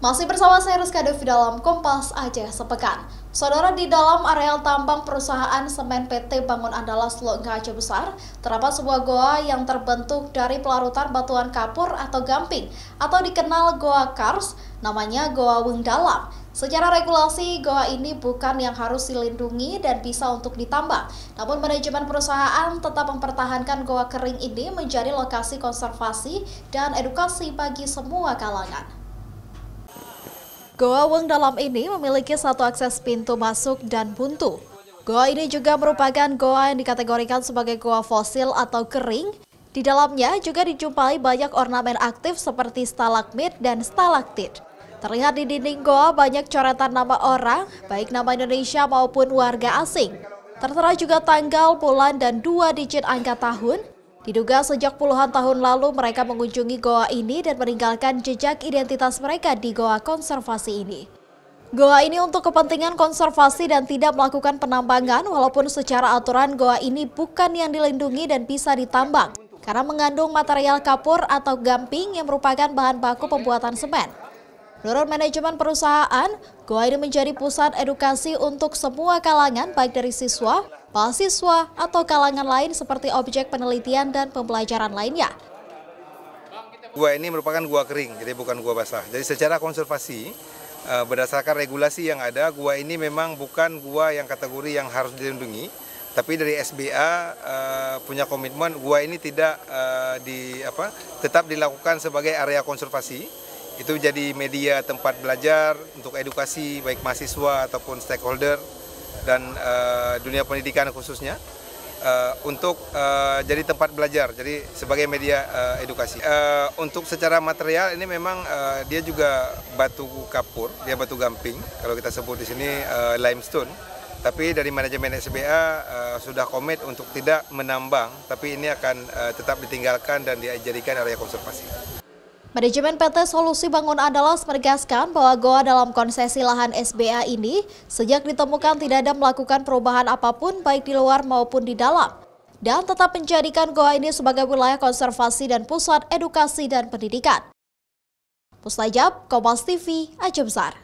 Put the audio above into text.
Masih bersama saya Rizka Devi dalam Kompas Aceh Sepekan. Saudara, di dalam areal tambang perusahaan semen PT Bangun Andalas Teluk Aceh Besar, terdapat sebuah goa yang terbentuk dari pelarutan batuan kapur atau gamping, atau dikenal goa kars, namanya Goa Weng Dalam. Secara regulasi, goa ini bukan yang harus dilindungi dan bisa untuk ditambang. Namun manajemen perusahaan tetap mempertahankan goa kering ini menjadi lokasi konservasi dan edukasi bagi semua kalangan. Goa Weng Dalam ini memiliki satu akses pintu masuk dan buntu. Goa ini juga merupakan goa yang dikategorikan sebagai goa fosil atau kering. Di dalamnya juga dijumpai banyak ornamen aktif seperti stalagmit dan stalaktit. Terlihat di dinding goa banyak coretan nama orang, baik nama Indonesia maupun warga asing. Tertera juga tanggal, bulan, dan 2 digit angka tahun. Diduga sejak puluhan tahun lalu mereka mengunjungi goa ini dan meninggalkan jejak identitas mereka di goa konservasi ini. Goa ini untuk kepentingan konservasi dan tidak melakukan penambangan, walaupun secara aturan goa ini bukan yang dilindungi dan bisa ditambang karena mengandung material kapur atau gamping yang merupakan bahan baku pembuatan semen. Menurut manajemen perusahaan, goa ini menjadi pusat edukasi untuk semua kalangan, baik dari siswa, mahasiswa, atau kalangan lain seperti objek penelitian dan pembelajaran lainnya. Gua ini merupakan gua kering, jadi bukan gua basah. Jadi secara konservasi, berdasarkan regulasi yang ada, gua ini memang bukan gua yang kategori yang harus dilindungi. Tapi dari SBA punya komitmen gua ini tidak tetap dilakukan sebagai area konservasi. Itu jadi media tempat belajar untuk edukasi baik mahasiswa ataupun stakeholder dan dunia pendidikan khususnya untuk jadi tempat belajar, jadi sebagai media edukasi. Untuk secara material ini memang dia juga batu kapur, dia batu gamping. Kalau kita sebut di sini limestone. Tapi dari manajemen SBA sudah komit untuk tidak menambang, tapi ini akan tetap ditinggalkan dan dijadikan area konservasi. Manajemen PT Solusi Bangun Andalas menegaskan bahwa goa dalam konsesi lahan SBA ini sejak ditemukan tidak ada melakukan perubahan apapun baik di luar maupun di dalam, dan tetap menjadikan goa ini sebagai wilayah konservasi dan pusat edukasi dan pendidikan. Mustajab, Kompas TV, Aceh Besar.